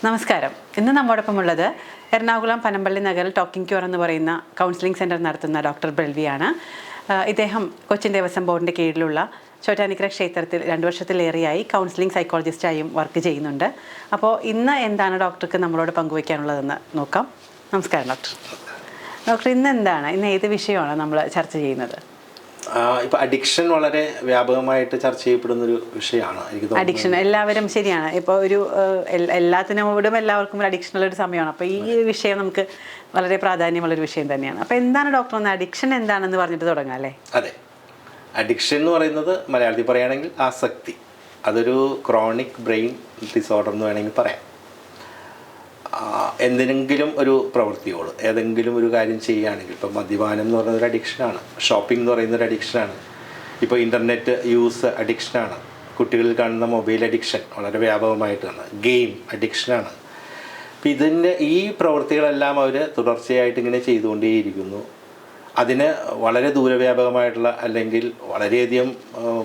നമസ്കാരം. ഇന്ന് നമ്മോടൊപ്പമുള്ളത് എറണാകുളം പനമ്പള്ളി നഗറിൽ ടോക്കിംഗ് ക്യൂർ എന്ന് പറയുന്ന കൗൺസിലിംഗ് സെൻറ്റർ നടത്തുന്ന ഡോക്ടർ ബെൽവിയാണ്. ഇദ്ദേഹം കൊച്ചിൻ ദേവസ്വം ബോർഡിൻ്റെ കീഴിലുള്ള ചോറ്റാനിക്കര ക്ഷേത്രത്തിൽ 2 വർഷത്തിലേറെയായി കൗൺസിലിംഗ് സൈക്കോളജിസ്റ്റായും വർക്ക് ചെയ്യുന്നുണ്ട്. അപ്പോൾ ഇന്ന് എന്താണ് ഡോക്ടർക്ക് നമ്മളോട് പങ്കുവയ്ക്കാനുള്ളതെന്ന് നോക്കാം. നമസ്കാരം ഡോക്ടർ. ഡോക്ടർ, ഇന്ന് ഏത് വിഷയമാണ് നമ്മൾ ചർച്ച ചെയ്യുന്നത്? ഇപ്പോൾ അഡിക്ഷൻ വളരെ വ്യാപകമായിട്ട് ചർച്ച ചെയ്യപ്പെടുന്നൊരു വിഷയമാണ് എനിക്ക് തോന്നുന്നത്. അഡിക്ഷൻ എല്ലാവരും ശരിയാണ്. ഇപ്പോൾ എല്ലാത്തിനോടും എല്ലാവർക്കും ഒരു അഡിക്ഷനുള്ളൊരു സമയമാണ്. അപ്പോൾ ഈ വിഷയം നമുക്ക് വളരെ പ്രാധാന്യമുള്ളൊരു വിഷയം തന്നെയാണ്. അപ്പോൾ എന്താണ് ഡോക്ടർ ഒന്ന് അഡിക്ഷൻ എന്താണെന്ന് പറഞ്ഞിട്ട് തുടങ്ങാം അല്ലേ? അതെ, അഡിക്ഷൻ എന്ന് പറയുന്നത് മലയാളത്തിൽ പറയുകയാണെങ്കിൽ ആസക്തി. അതൊരു ക്രോണിക് ബ്രെയിൻ ഡിസോർഡർ എന്ന് വേണമെങ്കിൽ പറയാം. എന്തിനെങ്കിലും ഒരു പ്രവൃത്തിയോട് ഏതെങ്കിലും ഒരു കാര്യം ചെയ്യുകയാണെങ്കിൽ, ഇപ്പോൾ മദ്യപാനം എന്ന് പറയുന്നൊരു അഡിക്ഷനാണ്, ഷോപ്പിംഗ് എന്ന് പറയുന്നൊരു അഡിക്ഷനാണ്, ഇപ്പോൾ ഇൻ്റർനെറ്റ് യൂസ് അഡിക്ഷനാണ്, കുട്ടികളിൽ കാണുന്ന മൊബൈൽ അഡിക്ഷൻ വളരെ വ്യാപകമായിട്ടാണ്, ഗെയിം അഡിക്ഷനാണ്. അപ്പം ഈ പ്രവൃത്തികളെല്ലാം അവർ തുടർച്ചയായിട്ട് ഇങ്ങനെ ചെയ്തുകൊണ്ടേയിരിക്കുന്നു. അതിന് വളരെ ദൂരവ്യാപകമായിട്ടുള്ള അല്ലെങ്കിൽ വളരെയധികം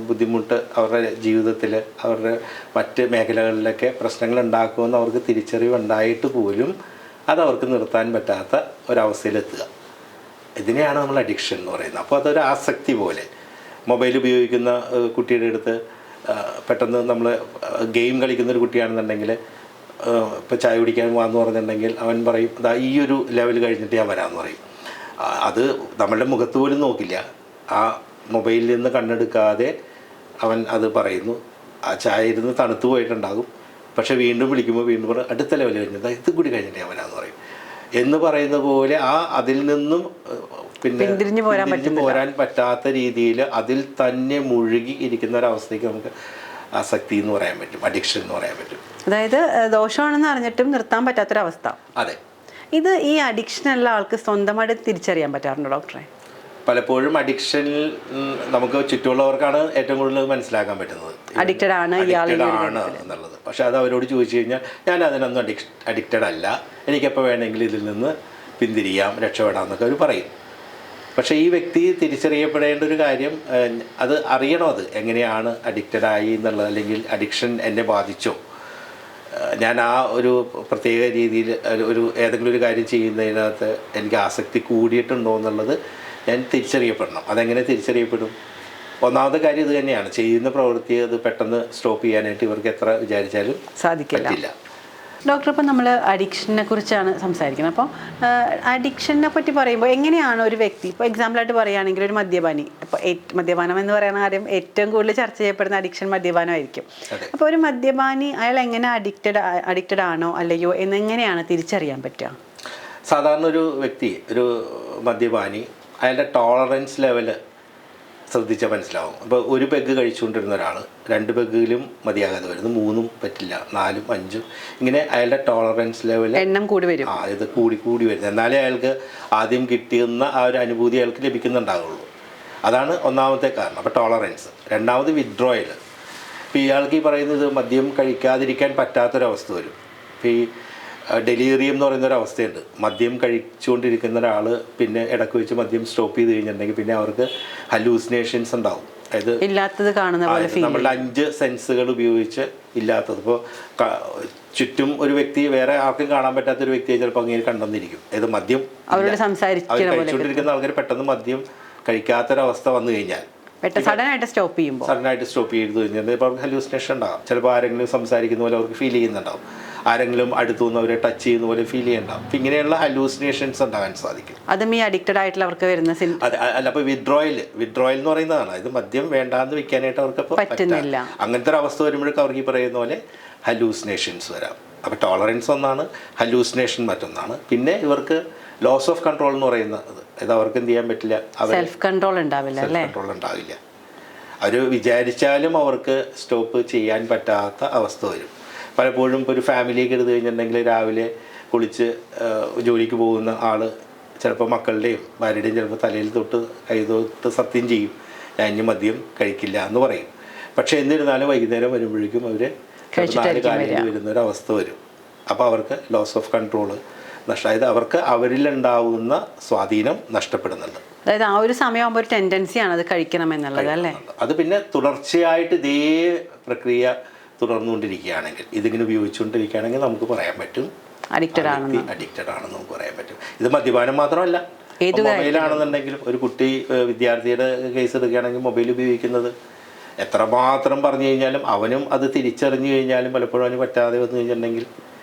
ബുദ്ധിമുട്ട് അവരുടെ ജീവിതത്തിൽ അവരുടെ മറ്റ് മേഖലകളിലൊക്കെ പ്രശ്നങ്ങൾ ഉണ്ടാക്കുമെന്ന് അവർക്ക് തിരിച്ചറിവുണ്ടായിട്ട് പോലും അതവർക്ക് നിർത്താൻ പറ്റാത്ത ഒരവസ്ഥയിലെത്തുക. ഇതിനെയാണ് നമ്മൾ അഡിക്ഷൻ എന്ന് പറയുന്നത്. അപ്പോൾ അതൊരു ആസക്തി പോലെ. മൊബൈൽ ഉപയോഗിക്കുന്ന കുട്ടിയുടെ അടുത്ത് പെട്ടെന്ന് നമ്മൾ ഗെയിം കളിക്കുന്നൊരു കുട്ടിയാണെന്നുണ്ടെങ്കിൽ ഇപ്പോൾ ചായ കുടിക്കാൻ പോകാമെന്ന് പറഞ്ഞിട്ടുണ്ടെങ്കിൽ അവൻ പറയും, അതാ ഈ ഒരു ലെവൽ കഴിഞ്ഞിട്ട് ഞാൻ വരാമെന്ന് പറയും. അത് നമ്മളുടെ മുഖത്ത് പോലും നോക്കില്ല. ആ മൊബൈലിൽ നിന്ന് കണ്ണെടുക്കാതെ അവൻ അത് പറയുന്നു. ആ ചായ ഇരുന്ന് തണുത്തു പോയിട്ടുണ്ടാകും. പക്ഷെ വീണ്ടും വിളിക്കുമ്പോൾ വീണ്ടും പറയും, അടുത്ത ലെവൽ കഴിഞ്ഞത് ഇത് കൂടി കഴിഞ്ഞിട്ട് ഞാൻ വരാമെന്ന് പറയും എന്ന് പറയുന്ന പോലെ അതിൽ നിന്നും പിന്നെ പോരാൻ പറ്റാത്ത രീതിയിൽ അതിൽ തന്നെ മുഴുകി ഇരിക്കുന്ന ഒരവസ്ഥയ്ക്ക് നമുക്ക് ആസക്തി എന്ന് പറയാൻ പറ്റും, അഡിക്ഷൻ എന്ന് പറയാൻ പറ്റും. അതായത് ദോഷമാണെന്ന് അറിഞ്ഞിട്ടും നിർത്താൻ പറ്റാത്തൊരവസ്ഥ. അതെ. ഈ അഡിക്ഷനുള്ള ആൾക്ക് സ്വന്തമായിട്ട് തിരിച്ചറിയാൻ പറ്റാറുണ്ടോ ഡോക്ടറെ? പലപ്പോഴും അഡിക്ഷനിൽ നമുക്ക് ചുറ്റുമുള്ളവർക്കാണ് ഏറ്റവും കൂടുതൽ മനസ്സിലാക്കാൻ പറ്റുന്നത് അഡിക്റ്റഡ് ആണ് എന്നുള്ളത്. പക്ഷെ അത് അവരോട് ചോദിച്ചു കഴിഞ്ഞാൽ ഞാൻ അതിനൊന്നും അഡിക്റ്റഡ് അല്ല, എനിക്കെപ്പോൾ വേണമെങ്കിലും ഇതിൽ നിന്ന് പിന്തിരിയാം, രക്ഷപ്പെടാം എന്നൊക്കെ അവർ പറയും. പക്ഷേ ഈ വ്യക്തി തിരിച്ചറിയപ്പെടേണ്ട ഒരു കാര്യം, അത് അറിയണം, അത് എങ്ങനെയാണ് അഡിക്റ്റഡായി എന്നുള്ളത്, അല്ലെങ്കിൽ അഡിക്ഷൻ എന്നെ ബാധിച്ചോ, ഞാൻ ആ ഒരു പ്രത്യേക രീതിയിൽ ഏതെങ്കിലും ഒരു കാര്യം ചെയ്യുന്നതിനകത്ത് എനിക്ക് ആസക്തി കൂടിയിട്ടുണ്ടോ എന്നുള്ളത് ഞാൻ തിരിച്ചറിയപ്പെടണം. അതെങ്ങനെ തിരിച്ചറിയപ്പെടും? ഒന്നാമത്തെ കാര്യം ഇത് തന്നെയാണ്, ചെയ്യുന്ന പ്രവൃത്തി അത് പെട്ടെന്ന് സ്റ്റോപ്പ് ചെയ്യാനായിട്ട് ഇവർക്ക് എത്ര വിചാരിച്ചാലും സാധിക്കില്ല. ഡോക്ടർ, ഇപ്പോൾ നമ്മൾ അഡിക്ഷനെ കുറിച്ചാണ് സംസാരിക്കുന്നത്. അപ്പോൾ അഡിക്ഷനെ പറ്റി പറയുമ്പോൾ എങ്ങനെയാണ് ഒരു വ്യക്തി, ഇപ്പോൾ എക്സാമ്പിളായിട്ട് പറയുകയാണെങ്കിൽ ഒരു മദ്യപാനി, ഇപ്പോൾ മദ്യപാനം എന്ന് പറയുന്ന കാര്യം ഏറ്റവും കൂടുതൽ ചർച്ച ചെയ്യപ്പെടുന്ന അഡിക്ഷൻ മദ്യപാനമായിരിക്കും. അപ്പോൾ ഒരു മദ്യപാനി അയാൾ എങ്ങനെ അഡിക്റ്റഡ് ആണോ അല്ലയോ എന്നെങ്ങനെയാണ് തിരിച്ചറിയാൻ പറ്റുക? സാധാരണ ഒരു വ്യക്തി, ഒരു മദ്യപാനി, അയാളുടെ ടോളറൻസ് ലെവല് ശ്രദ്ധിച്ചാൽ മനസ്സിലാവും. അപ്പോൾ ഒരു പെഗ് കഴിച്ചുകൊണ്ടിരുന്ന ഒരാൾ 2 പെഗ്ഗിലും മതിയാകാതെ വരുന്നു, 3 പറ്റില്ല, 4, 5 ഇങ്ങനെ അയാളുടെ ടോളറൻസ് ലെവൽ എണ്ണം കൂടി വരും. ഇത് കൂടി വരുന്നത്. എന്നാലേ അയാൾക്ക് ആദ്യം കിട്ടിയുന്ന ആ ഒരു അനുഭൂതി അയാൾക്ക് ലഭിക്കുന്നുണ്ടാകുള്ളൂ. അതാണ് ഒന്നാമത്തെ കാരണം. അപ്പോൾ ടോളറൻസ്. രണ്ടാമത് വിത്ഡ്രോയൽ. ഇപ്പോൾ ഇയാൾക്ക് ഈ പറയുന്നത് മദ്യം കഴിക്കാതിരിക്കാൻ പറ്റാത്തൊരവസ്ഥ വരും. ഇപ്പോൾ ഈ ഡെലീറിയം എന്ന് പറയുന്നൊരവസ്ഥയുണ്ട്. മദ്യം കഴിച്ചുകൊണ്ടിരിക്കുന്ന ഒരാൾ പിന്നെ ഇടയ്ക്ക് വെച്ച് മദ്യം സ്റ്റോപ്പ് ചെയ്ത് കഴിഞ്ഞിട്ടുണ്ടെങ്കിൽ പിന്നെ അവർക്ക് ഹലൂസിനേഷൻസ് ഉണ്ടാവും. അതായത് ഇല്ലാത്തത് കാണുന്ന പോലെ നമ്മളുടെ 5 സെൻസുകൾ ഉപയോഗിച്ച് ഇല്ലാത്തത്. ഇപ്പോൾ ചുറ്റും ഒരു വ്യക്തി വേറെ ആർക്കും കാണാൻ പറ്റാത്തൊരു വ്യക്തിയെ ചിലപ്പോൾ അങ്ങനെ കണ്ടെന്നിരിക്കും. അതായത് മദ്യം അവർ കഴിച്ചുകൊണ്ടിരിക്കുന്ന ആൾക്കാർ പെട്ടെന്ന് മദ്യം കഴിക്കാത്തൊരവസ്ഥ വന്നു കഴിഞ്ഞാൽ സഡനായിട്ട് സ്റ്റോപ്പ് ചെയ്ത് കഴിഞ്ഞാൽ ഇപ്പോൾ അവർക്ക് ഹലൂസിനേഷൻ ഉണ്ടാകും. ചിലപ്പോൾ ആരെങ്കിലും സംസാരിക്കുന്ന പോലെ അവർക്ക് ഫീൽ ചെയ്യുന്നുണ്ടാവും, ആരെങ്കിലും അടുത്തു നിന്ന് അവരെ ടച്ച് ചെയ്യുന്ന പോലെ ഫീൽ ചെയ്യുന്നുണ്ടാവും. അപ്പം ഇങ്ങനെയുള്ള ഹലൂസിനേഷൻസ് ഉണ്ടാകാൻ സാധിക്കും. അതും ഈ അഡിക്റ്റഡ് ആയിട്ടുള്ളവർക്ക് വരുന്ന അതെ. അല്ല, അപ്പോൾ വിത്ഡ്രോയൽ എന്ന് പറയുന്നതാണ്. ഇത് മദ്യം വേണ്ടാന്ന് വെക്കാനായിട്ട് അവർക്ക് പറ്റുന്നില്ല. അങ്ങനത്തെ ഒരു അവസ്ഥ വരുമ്പോഴേക്കും അവർക്ക് ഈ പറയുന്ന പോലെ ഹലൂസിനേഷൻസ് വരാം. അപ്പോൾ ടോളറൻസ് ഒന്നാണ്, ഹലൂസിനേഷൻ മറ്റൊന്നാണ്. പിന്നെ ഇവർക്ക് ലോസ് ഓഫ് കൺട്രോൾ എന്ന് പറയുന്നത്, ഇത് അവർക്ക് എന്ത് ചെയ്യാൻ പറ്റില്ല, സെൽഫ് കൺട്രോൾ ഉണ്ടാവില്ല. അവർ വിചാരിച്ചാലും അവർക്ക് സ്റ്റോപ്പ് ചെയ്യാൻ പറ്റാത്ത അവസ്ഥ വരും. പലപ്പോഴും ഇപ്പോൾ ഒരു ഫാമിലിയൊക്കെ എടുത്തു കഴിഞ്ഞിട്ടുണ്ടെങ്കിൽ രാവിലെ കുളിച്ച് ജോലിക്ക് പോകുന്ന ആൾ ചിലപ്പോൾ മക്കളുടെയും ഭാര്യയുടെയും ചിലപ്പോൾ തലയിൽ തൊട്ട് കൈ തൊട്ട് സത്യം ചെയ്യും, ഞാൻ ഇനി മദ്യം കഴിക്കില്ല എന്ന് പറയും. പക്ഷേ എന്നിരുന്നാലും വൈകുന്നേരം വരുമ്പോഴേക്കും അവർ 4 കാലിൽ വരുന്നൊരവസ്ഥ വരും. അപ്പോൾ അവർക്ക് ലോസ് ഓഫ് കൺട്രോൾ അതായത് അവർക്ക് അവരിലുണ്ടാവുന്ന സ്വാധീനം നഷ്ടപ്പെടുന്നുണ്ട്. അതായത് ആ ഒരു സമയമാകുമ്പോൾ ഒരു ടെൻഡൻസിയാണ് അത് കഴിക്കണം എന്നുള്ളത് അല്ലേ? അത് പിന്നെ തുടർച്ചയായിട്ട് ഇതേ പ്രക്രിയ തുടർന്നുകൊണ്ടിരിക്കുകയാണെങ്കിൽ, ഇതിങ്ങനെ ഉപയോഗിച്ചുകൊണ്ടിരിക്കുകയാണെങ്കിൽ നമുക്ക് പറയാൻ പറ്റും അഡിക്റ്റഡ് ആണെന്ന് ആണെന്ന് നമുക്ക് പറയാൻ പറ്റും. ഇത് മദ്യപാനം മാത്രമല്ല, മൊബൈലാണെന്നുണ്ടെങ്കിലും ഒരു കുട്ടി വിദ്യാർത്ഥിയുടെ കേസ് എടുക്കുകയാണെങ്കിൽ മൊബൈൽ ഉപയോഗിക്കുന്നത് എത്രമാത്രം പറഞ്ഞു കഴിഞ്ഞാലും അവനും അത് തിരിച്ചറിഞ്ഞു കഴിഞ്ഞാലും പലപ്പോഴും അവന് പറ്റാതെ വന്നു കഴിഞ്ഞിട്ടുണ്ടെങ്കിൽ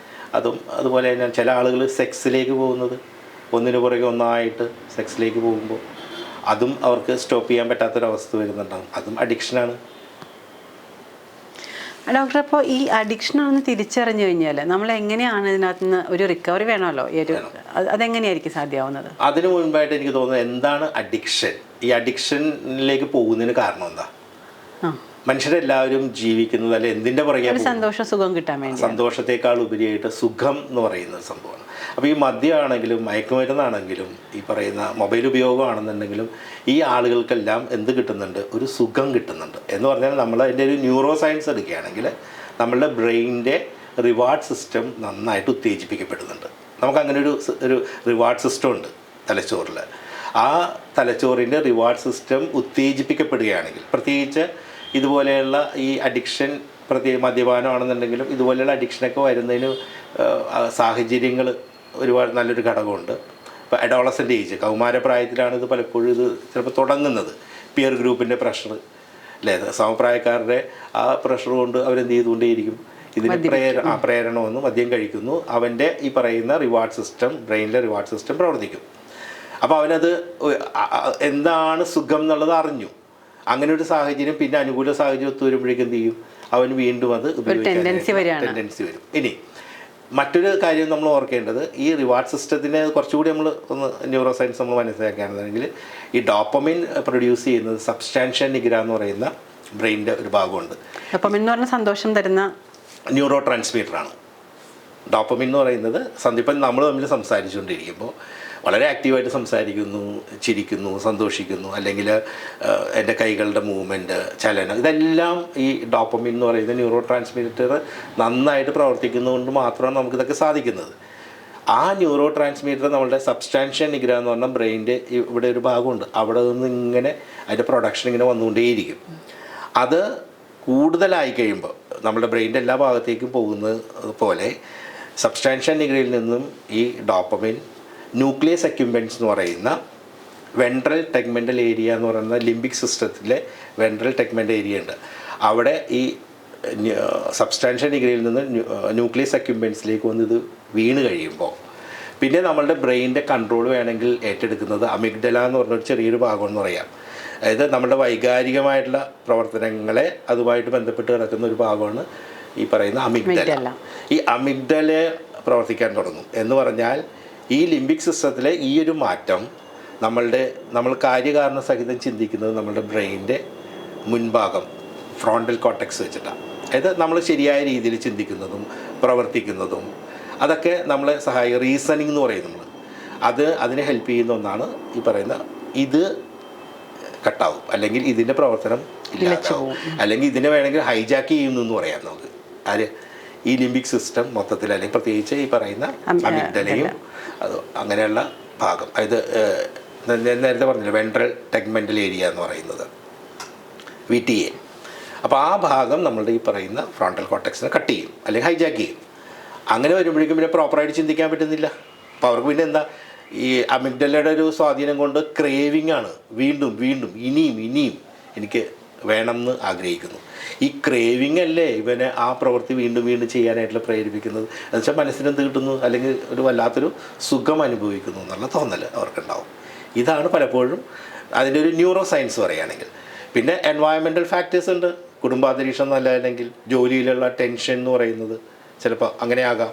അതും അതുപോലെ തന്നെ ചില ആളുകൾ സെക്സിലേക്ക് പോകുന്നത്, ഒന്നിനു പുറകെ ഒന്നായിട്ട് സെക്സിലേക്ക് പോകുമ്പോൾ അതും അവർക്ക് സ്റ്റോപ്പ് ചെയ്യാൻ പറ്റാത്തൊരവസ്ഥ വരുന്നുണ്ടാകും. അതും അഡിക്ഷനാണ്. ഡോക്ടർ, അപ്പോൾ ഈ അഡിക്ഷനാണെന്ന് തിരിച്ചറിഞ്ഞു കഴിഞ്ഞാൽ നമ്മൾ എങ്ങനെയാണ് ഇതിനകത്ത് നിന്ന് ഒരു റിക്കവറി വേണമല്ലോ, അതെങ്ങനെയായിരിക്കും സാധ്യമാവുന്നത്? അതിനു മുൻപായിട്ട് എനിക്ക് തോന്നുന്നത് എന്താണ് അഡിക്ഷൻ, ഈ അഡിക്ഷനിലേക്ക് പോകുന്നതിന് കാരണം എന്താ? മനുഷ്യരെല്ലാവരും ജീവിക്കുന്നത് അല്ലെ എന്തിൻ്റെ പുറകെ? സന്തോഷം, സുഖം കിട്ടാൻ വേണ്ടി. സന്തോഷത്തെക്കാൾ ഉപരിയായിട്ട് സുഖം എന്ന് പറയുന്ന സംഭവമാണ്. അപ്പോൾ ഈ മദ്യമാണെങ്കിലും മയക്കുമരുന്നാണെങ്കിലും ഈ പറയുന്ന മൊബൈൽ ഉപയോഗമാണെന്നുണ്ടെങ്കിലും ഈ ആളുകൾക്കെല്ലാം എന്ത് കിട്ടുന്നുണ്ട്? ഒരു സുഖം കിട്ടുന്നുണ്ട്. എന്ന് പറഞ്ഞാൽ നമ്മൾ അതിൻ്റെ ഒരു ന്യൂറോ സയൻസ് എടുക്കുകയാണെങ്കിൽ നമ്മളുടെ ബ്രെയിനിൻ്റെ റിവാർഡ് സിസ്റ്റം നന്നായിട്ട് ഉത്തേജിപ്പിക്കപ്പെടുന്നുണ്ട്. നമുക്കങ്ങനെ ഒരു റിവാർഡ് സിസ്റ്റം ഉണ്ട് തലച്ചോറിൽ. ആ തലച്ചോറിൻ്റെ റിവാർഡ് സിസ്റ്റം ഉത്തേജിപ്പിക്കപ്പെടുകയാണെങ്കിൽ, പ്രത്യേകിച്ച് ഇതുപോലെയുള്ള ഈ അഡിക്ഷൻ, പ്രത്യേക മദ്യപാനമാണെന്നുണ്ടെങ്കിലും ഇതുപോലെയുള്ള അഡിക്ഷനൊക്കെ വരുന്നതിന് സാഹചര്യങ്ങൾ ഒരുപാട് നല്ലൊരു ഘടകമുണ്ട്. ഇപ്പോൾ അഡോളസൻ്റ് ഏജ്, കൗമാരപ്രായത്തിലാണ് ഇത് പലപ്പോഴും ഇത് ചിലപ്പോൾ തുടങ്ങുന്നത്. പിയർ ഗ്രൂപ്പിൻ്റെ പ്രഷർ അല്ലേ, സമപ്രായക്കാരുടെ ആ പ്രഷർ കൊണ്ട് അവരെന്ത് ചെയ്തുകൊണ്ടേയിരിക്കും, ഇതിന് പ്രേരണ വന്ന് മദ്യം കഴിക്കുന്നു. അവൻ്റെ ഈ പറയുന്ന റിവാർഡ് സിസ്റ്റം, ബ്രെയിനിലെ റിവാർഡ് സിസ്റ്റം പ്രവർത്തിക്കും. അപ്പോൾ അവനത് എന്താണ് സുഖം എന്നുള്ളത് അറിഞ്ഞു. അങ്ങനെ ഒരു സാഹചര്യം, പിന്നെ അനുകൂല സാഹചര്യം ഒത്തു വരുമ്പോഴേക്കും എന്ത് ചെയ്യും, അവന് വീണ്ടും അത് ഉപയോഗിക്കാൻ ടെൻഡൻസി വരും. ഇനി മറ്റൊരു കാര്യം നമ്മൾ ഓർക്കേണ്ടത്, ഈ റിവാർഡ് സിസ്റ്റത്തിനെ കുറച്ചുകൂടി നമ്മൾ ഒന്ന് ന്യൂറോ സയൻസ് നമ്മൾ മനസ്സിലാക്കുകയാണെന്നുണ്ടെങ്കിൽ ഈ ഡോപ്പമിൻ പ്രൊഡ്യൂസ് ചെയ്യുന്നത് സബ്സ്റ്റാൻഷ്യ നിഗ്ര എന്ന് പറയുന്ന ബ്രെയിനിൻ്റെ ഒരു ഭാഗമുണ്ട്. ഡോപ്പമിൻ എന്ന് പറഞ്ഞാൽ സന്തോഷം തരുന്ന ന്യൂറോ ട്രാൻസ്മിറ്ററാണ്. ഡോപ്പമിൻ എന്ന് പറയുന്നത് ഇപ്പം നമ്മൾ തമ്മിൽ സംസാരിച്ചുകൊണ്ടിരിക്കുമ്പോൾ വളരെ ആക്റ്റീവായിട്ട് സംസാരിക്കുന്നു, ചിരിക്കുന്നു, സന്തോഷിക്കുന്നു, അല്ലെങ്കിൽ എൻ്റെ കൈകളുടെ മൂവ്മെൻറ്റ്, ചലനം, ഇതെല്ലാം ഈ ഡോപ്പമിൻ എന്ന് പറയുന്ന ന്യൂറോ ട്രാൻസ്മിറ്റർ നന്നായിട്ട് പ്രവർത്തിക്കുന്നതുകൊണ്ട് മാത്രമാണ് നമുക്കിതൊക്കെ സാധിക്കുന്നത്. ആ ന്യൂറോ ട്രാൻസ്മിറ്റർ നമ്മളുടെ സബ്സ്റ്റാൻഷ്യ നിഗ്ര എന്ന് പറഞ്ഞാൽ ബ്രെയിനിൻ്റെ ഇവിടെ ഒരു ഭാഗമുണ്ട്, അവിടെ നിന്ന് ഇങ്ങനെ അതിൻ്റെ പ്രൊഡക്ഷൻ ഇങ്ങനെ വന്നുകൊണ്ടേയിരിക്കും. അത് കൂടുതലായി കഴിയുമ്പോൾ നമ്മുടെ ബ്രെയിനിൻ്റെ എല്ലാ ഭാഗത്തേക്കും പോകുന്നത് പോലെ സബ്സ്റ്റാൻഷ്യ നിഗ്രയിൽ നിന്നും ഈ ഡോപ്പമിൻ ന്യൂക്ലിയസ് അക്യുംബൻസ് എന്ന് പറയുന്ന വെൻട്രൽ ടെഗ്മെൻ്റൽ ഏരിയ എന്ന് പറയുന്ന ലിംബിക് സിസ്റ്റത്തിലെ വെൻട്രൽ ടെഗ്മെൻ്റൽ ഏരിയ ഉണ്ട്. അവിടെ ഈ സബ്സ്റ്റാൻഷ്യ നിഗ്രയിൽ നിന്ന് ന്യൂക്ലിയസ് അക്യുംബൻസിലേക്ക് വന്ന് ഇത് വീണ് കഴിയുമ്പോൾ പിന്നെ നമ്മളുടെ ബ്രെയിനിൻ്റെ കൺട്രോൾ വേണമെങ്കിൽ ഏറ്റെടുക്കുന്നത് അമിഗ്ഡല എന്ന് പറഞ്ഞൊരു ചെറിയൊരു ഭാഗം എന്ന് പറയാം. അതായത് നമ്മുടെ വൈകാരികമായിട്ടുള്ള പ്രവർത്തനങ്ങളെ അതുമായിട്ട് ബന്ധപ്പെട്ട് കിടക്കുന്ന ഒരു ഭാഗമാണ് ഈ പറയുന്ന അമിഗ്ഡല. ഈ അമിഗ്ഡല പ്രവർത്തിക്കാൻ തുടങ്ങും എന്ന് പറഞ്ഞാൽ ഈ ലിംബിക് സിസ്റ്റത്തിലെ ഈ ഒരു മാറ്റം നമ്മൾ കാര്യകാരണ സഹിതം ചിന്തിക്കുന്നത് നമ്മളുടെ ബ്രെയിനിൻ്റെ മുൻഭാഗം ഫ്രോണ്ടൽ കോർട്ടെക്സ് വെച്ചിട്ടാണ്. അതായത് നമ്മൾ ശരിയായ രീതിയിൽ ചിന്തിക്കുന്നതും പ്രവർത്തിക്കുന്നതും അതൊക്കെ നമ്മളെ സഹായിക്കും. റീസണിങ് എന്ന് പറയും നമ്മൾ, അതിനെ ഹെൽപ്പ് ചെയ്യുന്ന ഒന്നാണ് ഈ പറയുന്ന. ഇത് കട്ടാവും, അല്ലെങ്കിൽ ഇതിൻ്റെ പ്രവർത്തനം ഇല്ലാതാവും, അല്ലെങ്കിൽ ഇതിനെ വേണമെങ്കിൽ ഹൈജാക്ക് ചെയ്യുന്നു എന്ന് പറയാം നമുക്ക്. ഈ ലിംബിക് സിസ്റ്റം മൊത്തത്തിൽ, അല്ലെങ്കിൽ പ്രത്യേകിച്ച് ഈ പറയുന്ന അമിഗ്ഡലയും അത് അങ്ങനെയുള്ള ഭാഗം, അതായത് ഞാൻ നേരത്തെ പറഞ്ഞില്ല വെൻട്രൽ ടെഗ്മെൻ്റൽ ഏരിയ എന്ന് പറയുന്നത് VTA. അപ്പോൾ ആ ഭാഗം നമ്മളുടെ ഈ പറയുന്ന ഫ്രോണ്ടൽ കോർട്ടെക്സിനെ കട്ട് ചെയ്യും അല്ലെങ്കിൽ ഹൈജാക്ക് ചെയ്യും. അങ്ങനെ വരുമ്പോഴേക്കും പിന്നെ പ്രോപ്പറായിട്ട് ചിന്തിക്കാൻ പറ്റുന്നില്ല. അപ്പോൾ അവർക്ക് പിന്നെ എന്താ, ഈ അമിഗ്ഡലയുടെ ഒരു സ്വാധീനം കൊണ്ട് ക്രേവിംഗ് ആണ്, വീണ്ടും വീണ്ടും ഇനിയും എനിക്ക് വേണമെന്ന് ആഗ്രഹിക്കുന്നു. ഈ ക്രേവിംഗ് അല്ലേ ഇവനെ ആ പ്രവൃത്തി വീണ്ടും ചെയ്യാനായിട്ടുള്ള പ്രേരിപ്പിക്കുന്നത്. എന്നുവെച്ചാൽ മനസ്സിന് എന്ത് കിട്ടുന്നു, അല്ലെങ്കിൽ ഒരു വല്ലാത്തൊരു സുഖം അനുഭവിക്കുന്നു എന്നുള്ള തോന്നൽ അവർക്കുണ്ടാവും. ഇതാണ് പലപ്പോഴും അതിൻ്റെ ഒരു ന്യൂറോ സയൻസ് പറയുകയാണെങ്കിൽ. പിന്നെ എൻവയോൺമെൻറ്റൽ ഫാക്ടേഴ്സ് ഉണ്ട്. കുടുംബാന്തരീക്ഷം നല്ല, അല്ലെങ്കിൽ ജോലിയിലുള്ള ടെൻഷൻ എന്ന് പറയുന്നത് ചിലപ്പോൾ അങ്ങനെയാകാം.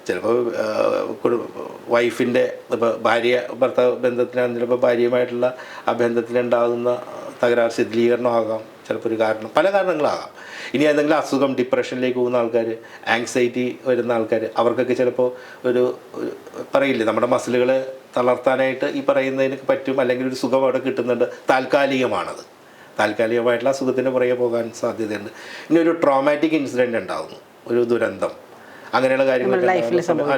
ചിലപ്പോൾ വൈഫിൻ്റെ ഇപ്പോൾ ഭർത്താവ് ബന്ധത്തിനാണ്, ചിലപ്പോൾ ഭാര്യയുമായിട്ടുള്ള ആ ബന്ധത്തിലുണ്ടാകുന്ന തകരാർ, ശിഥിലീകരണമാകാം ചിലപ്പോൾ ഒരു കാരണം, പല കാരണങ്ങളാകാം. ഇനി എന്തെങ്കിലും അസുഖം, ഡിപ്രഷനിലേക്ക് പോകുന്ന ആൾക്കാർ, ആങ്സൈറ്റി വരുന്ന ആൾക്കാർ, അവർക്കൊക്കെ ചിലപ്പോൾ ഒരു പറയില്ലേ, നമ്മുടെ മസിലുകളെ തളർത്താനായിട്ട് ഈ പറയുന്നതിന് പറ്റും, അല്ലെങ്കിൽ ഒരു സുഖം അവിടെ കിട്ടുന്നുണ്ട്, താൽക്കാലികമായിട്ടുള്ള അസുഖത്തിന് പുറകെ പോകാൻ സാധ്യതയുണ്ട്. ഇനി ഒരു ട്രോമാറ്റിക് ഇൻസിഡൻറ്റ് ഉണ്ടാകുന്നു, ഒരു ദുരന്തം, അങ്ങനെയുള്ള കാര്യങ്ങൾ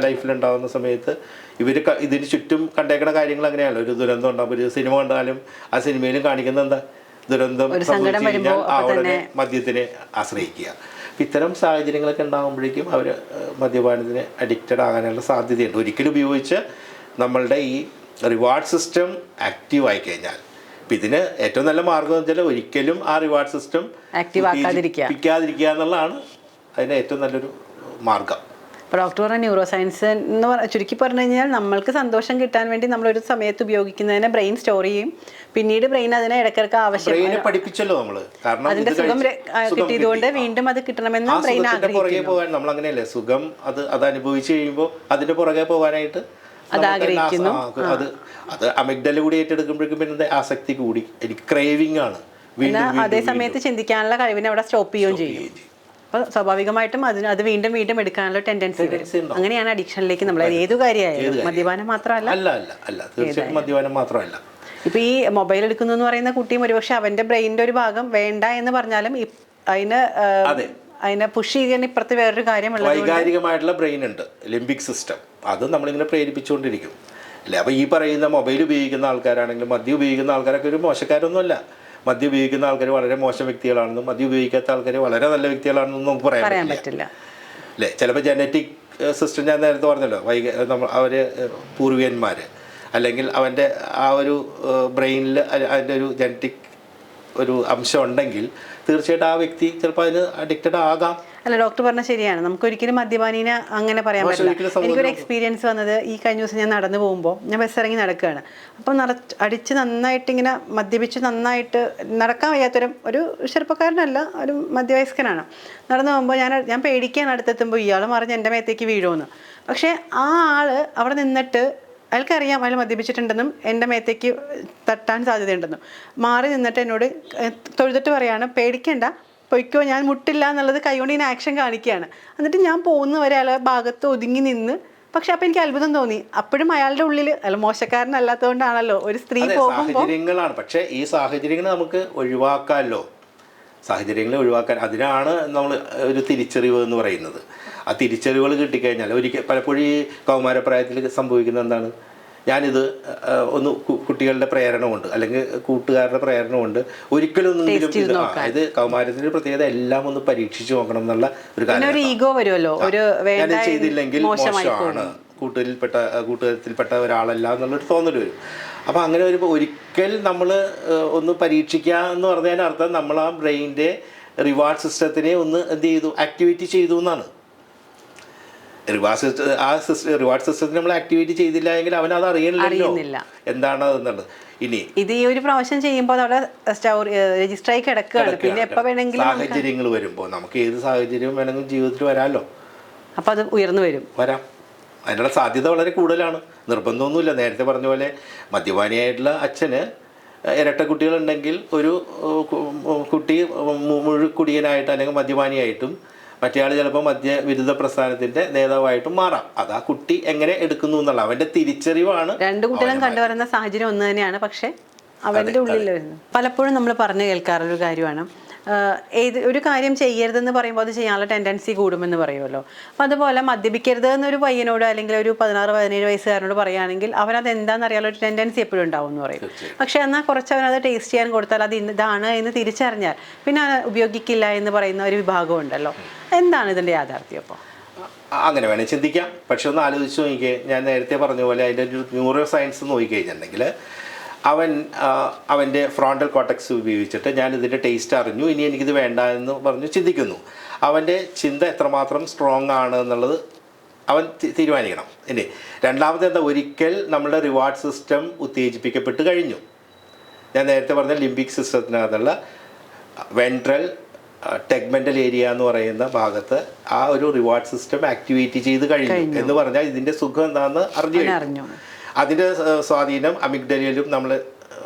ലൈഫിലുണ്ടാകുന്ന സമയത്ത് ഇതിന് ചുറ്റും കണ്ടേക്കുന്ന കാര്യങ്ങൾ അങ്ങനെയാണല്ലോ. ഒരു ദുരന്തം ഉണ്ടാകുമ്പോൾ, ഒരു സിനിമ കണ്ടാലും ആ സിനിമയിലും കാണിക്കുന്ന എന്താ, ദുരന്തം സംഭവിച്ചു കഴിഞ്ഞാൽ അവിടെ മദ്യത്തിനെ ആശ്രയിക്കുക. ഇത്തരം സാഹചര്യങ്ങളൊക്കെ ഉണ്ടാകുമ്പോഴേക്കും അവർ മദ്യപാനത്തിന് അഡിക്റ്റഡ് ആകാനുള്ള സാധ്യതയുണ്ട്. ഒരിക്കലും ഉപയോഗിച്ച് നമ്മളുടെ ഈ റിവാർഡ് സിസ്റ്റം ആക്റ്റീവ് ആയി കഴിഞ്ഞാൽ, ഇപ്പം ഇതിന് ഏറ്റവും നല്ല മാർഗം എന്ന് വെച്ചാൽ ഒരിക്കലും ആ റിവാർഡ് സിസ്റ്റം ആക്കാതിരിക്കുക എന്നുള്ളതാണ് അതിന് ഏറ്റവും നല്ലൊരു മാർഗം. ഇപ്പോൾ ഡോക്ടർ പറഞ്ഞ ന്യൂറോ സയൻസ് എന്ന് ചുരുക്കി പറഞ്ഞു കഴിഞ്ഞാൽ നമ്മൾക്ക് സന്തോഷം കിട്ടാൻ വേണ്ടി നമ്മളൊരു സമയത്ത് ഉപയോഗിക്കുന്നതിന് ബ്രെയിൻ സ്റ്റോർ ചെയ്യും, പിന്നീട് ബ്രെയിൻ അതിനെ ഇടയ്ക്കിടയ്ക്ക് ആവശ്യം പഠിപ്പിച്ചല്ലോ നമ്മള്. കാരണം അതിന്റെ സുഖം കിട്ടിയതുകൊണ്ട് വീണ്ടും അത് കിട്ടണമെന്ന് ബ്രെയിൻ പുറകെ പോകാൻ നമ്മൾ അങ്ങനെയല്ലേ, സുഖം അത് അനുഭവിച്ചു കഴിയുമ്പോൾ അതിന്റെ പുറകെ പോകാനായിട്ട് ആഗ്രഹിക്കുന്നു. അത് അമിഗ്ഡല കൂടി ഏറ്റെടുക്കുമ്പോഴേക്കും പിന്നെ ആസക്തി കൂടി, എനിക്ക് ക്രേവിംഗ് ആണ്. അതേ സമയത്ത് ചിന്തിക്കാനുള്ള കഴിവിനെ അവിടെ സ്റ്റോപ്പ് ചെയ്യുകയും ചെയ്യും. അപ്പോൾ സ്വാഭാവികമായിട്ടും അത് വീണ്ടും വീണ്ടും എടുക്കാനുള്ള ടെൻഡൻസി വരും. അങ്ങനെയാണ് അഡിക്ഷനിലേക്ക് നമ്മൾ ഏതു കാര്യമായാലും, മദ്യപാനം മാത്രമല്ല. അല്ല തീർച്ചയായിട്ടും മദ്യപാനം മാത്രമല്ല. ഇപ്പൊ ഈ മൊബൈൽ എടുക്കുന്നു എന്ന് പറയുന്ന കുട്ടിയും ഒരുപക്ഷെ അവന്റെ ബ്രെയിനിന്റെ ഒരു ഭാഗം വേണ്ട എന്ന് പറഞ്ഞാലും അതിനെ പുഷ് ചെയ്യാൻ ഇപ്പുറത്ത് വേറൊരു കാര്യമുള്ളത്, വൈകാരികമായിട്ടുള്ള ബ്രെയിൻ ഉണ്ട്, ലിംബിക് സിസ്റ്റം. അത് നമ്മളിങ്ങനെ പ്രേരിപ്പിച്ചുകൊണ്ടിരിക്കും അല്ലേ. അപ്പോൾ ഈ പറയുന്ന മൊബൈൽ ഉപയോഗിക്കുന്ന ആൾക്കാരാണെങ്കിലും മദ്യം ഉപയോഗിക്കുന്ന ആൾക്കാരൊക്കെ ഒരു മോശക്കാരൊന്നുമല്ല. മദ്യം ഉപയോഗിക്കുന്ന ആൾക്കാർ വളരെ മോശം വ്യക്തികളാണെന്നും മദ്യം ഉപയോഗിക്കാത്ത ആൾക്കാർ വളരെ നല്ല വ്യക്തികളാണെന്നും നമുക്ക് പറയാൻ പറ്റില്ല അല്ലേ. ചിലപ്പോൾ ജനറ്റിക് സിസ്റ്റം, ഞാൻ നേരത്തെ പറഞ്ഞല്ലോ, അവർ പൂർവികന്മാർ അല്ലെങ്കിൽ അവൻ്റെ ആ ഒരു ബ്രെയിനിൽ അതിൻ്റെ ഒരു ജനറ്റിക് ഒരു അംശം ഉണ്ടെങ്കിൽ തീർച്ചയായിട്ടും ആ വ്യക്തി ചിലപ്പോൾ അതിന് അഡിക്റ്റഡ് ആകാം. അല്ല, ഡോക്ടർ പറഞ്ഞാൽ ശരിയാണ്. നമുക്കൊരിക്കലും മദ്യപാനീനെ അങ്ങനെ പറയാൻ പറ്റില്ല. എനിക്കൊരു എക്സ്പീരിയൻസ് വന്നത്, ഈ കഴിഞ്ഞ ദിവസം ഞാൻ നടന്നു പോകുമ്പോൾ, ഞാൻ ബസ് ഇറങ്ങി നടക്കുകയാണ്. അപ്പം അടിച്ച് നന്നായിട്ട് ഇങ്ങനെ മദ്യപിച്ച് നന്നായിട്ട് നടക്കാൻ വയ്യാത്തൊരു ഒരു ചെറുപ്പക്കാരനല്ല, ഒരു മധ്യവയസ്കനാണ്. നടന്നു പോകുമ്പോൾ ഞാൻ പേടിക്കാൻ അടുത്തെത്തുമ്പോൾ ഇയാൾ മറിഞ്ഞ് എൻ്റെ മേത്തേക്ക് വീഴുമെന്ന്. പക്ഷേ ആ ആൾ അവിടെ നിന്നിട്ട് അയാൾക്കറിയാം അയാൾ മദ്യപിച്ചിട്ടുണ്ടെന്നും എൻ്റെ മേത്തേക്ക് തട്ടാൻ സാധ്യതയുണ്ടെന്നും മാറി നിന്നിട്ട് എന്നോട് തൊഴുതിട്ട് പറയാണ്, പേടിക്കേണ്ട, പൊയ്ക്കോ, ഞാൻ മുട്ടില്ല എന്നുള്ളത് കൈകൊണ്ട് ഇങ്ങനെ ആക്ഷൻ കാണിക്കുകയാണ്. എന്നിട്ട് ഞാൻ പോകുന്നവരെ അയാൾ ഭാഗത്ത് ഒതുങ്ങി നിന്ന്. പക്ഷെ അപ്പം എനിക്ക് അത്ഭുതം തോന്നി. അപ്പോഴും അയാളുടെ ഉള്ളിൽ അയാൾ മോശക്കാരനല്ലാത്തതുകൊണ്ടാണല്ലോ ഒരു സ്ത്രീ പോകുമ്പോൾ. സാഹചര്യങ്ങളാണ്, പക്ഷേ ഈ സാഹചര്യങ്ങൾ നമുക്ക് ഒഴിവാക്കാമല്ലോ. സാഹചര്യങ്ങളെ ഒഴിവാക്കാൻ, അതിനാണ് നമ്മൾ ഒരു തിരിച്ചറിവ് എന്ന് പറയുന്നത്. ആ തിരിച്ചറിവുകൾ കിട്ടിക്കഴിഞ്ഞാൽ പലപ്പോഴും ഈ കൗമാരപ്രായത്തിൽ സംഭവിക്കുന്നത് എന്താണ്, ഞാനിത് ഒന്ന് കുട്ടികളുടെ പ്രേരണ കൊണ്ട് അല്ലെങ്കിൽ കൂട്ടുകാരുടെ പ്രേരണ കൊണ്ട് ഒരിക്കലും ഒന്നെങ്കിലും ഇത് കൗമാരത്തിൻ്റെ പ്രത്യേകത എല്ലാം ഒന്ന് പരീക്ഷിച്ച് നോക്കണം എന്നുള്ള ഒരു കാര്യം. ഞാൻ ചെയ്തില്ലെങ്കിൽ മോശമാണ്, കൂട്ടുകാരത്തിൽപ്പെട്ട ഒരാളല്ല എന്നുള്ളൊരു തോന്നൽ വരും. അപ്പോൾ അങ്ങനെ വരുമ്പോൾ ഒരിക്കൽ നമ്മൾ ഒന്ന് പരീക്ഷിക്കുക എന്ന് പറഞ്ഞതിന് അർത്ഥം നമ്മൾ ആ ബ്രെയിനിൻ്റെ റിവാർഡ് സിസ്റ്റത്തിനെ ഒന്ന് എന്ത് ചെയ്തു, ആക്ടിവേറ്റ് ചെയ്തു എന്നാണ്. റിവാർഡ് സിസ്റ്റത്തിന് നമ്മൾ ആക്ടിവേറ്റ് ചെയ്തില്ല എങ്കിൽ അവൻ അത് അറിയുന്നില്ല എന്താണ് എന്നുള്ളത്. ഇനി ഇത് ഈ ഒരു പ്രാവശ്യം ചെയ്യുമ്പോൾ അവിടെ രജിസ്റ്റർ ആയി കിടക്കുകയാണ്. പിന്നെ എപ്പോൾ വേണമെങ്കിലും സാഹചര്യങ്ങൾ വരുമ്പോൾ നമുക്ക് ഏത് സാഹചര്യം വേണമെങ്കിലും ജീവിതത്തിൽ വരാമല്ലോ. അപ്പോൾ അത് വരാം. അതിനുള്ള സാധ്യത വളരെ കൂടുതലാണ്. നിർബന്ധമൊന്നുമില്ല. നേരത്തെ പറഞ്ഞ പോലെ മദ്യപാനിയായിട്ടുള്ള അച്ഛന് ഇരട്ട കുട്ടികളുണ്ടെങ്കിൽ ഒരു കുട്ടി മുഴുക്കുടിയനായിട്ട് അല്ലെങ്കിൽ മദ്യപാനിയായിട്ടും മറ്റേയാൾ ചിലപ്പോൾ മദ്യവിരുദ്ധ പ്രസ്ഥാനത്തിന്റെ നേതാവായിട്ടും മാറാം. അത് ആ കുട്ടി എങ്ങനെ എടുക്കുന്നു എന്നുള്ള അവന്റെ തിരിച്ചറിവാണ്. രണ്ട് കുട്ടികളും കണ്ടുവരുന്ന സാഹചര്യം ഒന്ന് തന്നെയാണ്, പക്ഷെ അവന്റെ ഉള്ളിൽ വരുന്നത്. പലപ്പോഴും നമ്മൾ പറഞ്ഞു കേൾക്കാറുള്ളൊരു കാര്യമാണ്, ഒരു കാര്യം ചെയ്യരുതെന്ന് പറയുമ്പോൾ അത് ചെയ്യാനുള്ള ടെൻഡൻസി കൂടുമെന്ന് പറയുമല്ലോ. അപ്പം അതുപോലെ മദ്യപിക്കരുത് എന്നൊരു പയ്യനോട് അല്ലെങ്കിൽ ഒരു 16-17 വയസ്സുകാരനോട് പറയുകയാണെങ്കിൽ അവനത് എന്താണെന്ന് അറിയാനുള്ള ഒരു ടെൻഡൻസി എപ്പോഴും ഉണ്ടാവും എന്ന് പറയും. പക്ഷേ എന്നാൽ കുറച്ച് അവനത് ടേസ്റ്റ് ചെയ്യാൻ കൊടുത്താൽ അത് ഇതാണ് എന്ന് തിരിച്ചറിഞ്ഞാൽ പിന്നെ ഉപയോഗിക്കില്ല എന്ന് പറയുന്ന ഒരു വിഭാഗം ഉണ്ടല്ലോ. എന്താണ് ഇതിൻ്റെ യാഥാർത്ഥ്യം? അപ്പോൾ അങ്ങനെ വേണേൽ ചിന്തിക്കാം. പക്ഷെ ഒന്ന് ആലോചിച്ച് നോക്കിയേ, ഞാൻ നേരത്തെ പറഞ്ഞ പോലെ അതിൻ്റെ ഒരു ന്യൂറോ സയൻസ് നോക്കിക്കഴിഞ്ഞിട്ടുണ്ടെങ്കിൽ അവൻ്റെ ഫ്രോണ്ടൽ കോർട്ടക്സ് ഉപയോഗിച്ചിട്ട് ഞാൻ ഇതിൻ്റെ ടേസ്റ്റ് അറിഞ്ഞു, ഇനി എനിക്കിത് വേണ്ട എന്ന് പറഞ്ഞ് ചിന്തിക്കുന്നു. അവൻ്റെ ചിന്ത എത്രമാത്രം സ്ട്രോങ് ആണ് എന്നുള്ളത് അവൻ തീരുമാനിക്കണം. ഇനി രണ്ടാമത്തെ എന്താ, ഒരിക്കൽ നമ്മളുടെ റിവാർഡ് സിസ്റ്റം ഉത്തേജിപ്പിക്കപ്പെട്ട് കഴിഞ്ഞു. ഞാൻ നേരത്തെ പറഞ്ഞ ലിംബിക് സിസ്റ്റത്തിനകത്തുള്ള വെൻട്രൽ ടെഗ്മെൻ്റൽ ഏരിയ എന്ന് പറയുന്ന ഭാഗത്ത് ആ ഒരു റിവാർഡ് സിസ്റ്റം ആക്ടിവേറ്റ് ചെയ്ത് കഴിഞ്ഞു എന്ന് പറഞ്ഞാൽ ഇതിൻ്റെ സുഖം എന്താണെന്ന് അറിഞ്ഞു. അതിൻ്റെ സ്വാധീനം അമിഗ്ഡലയിലും നമ്മൾ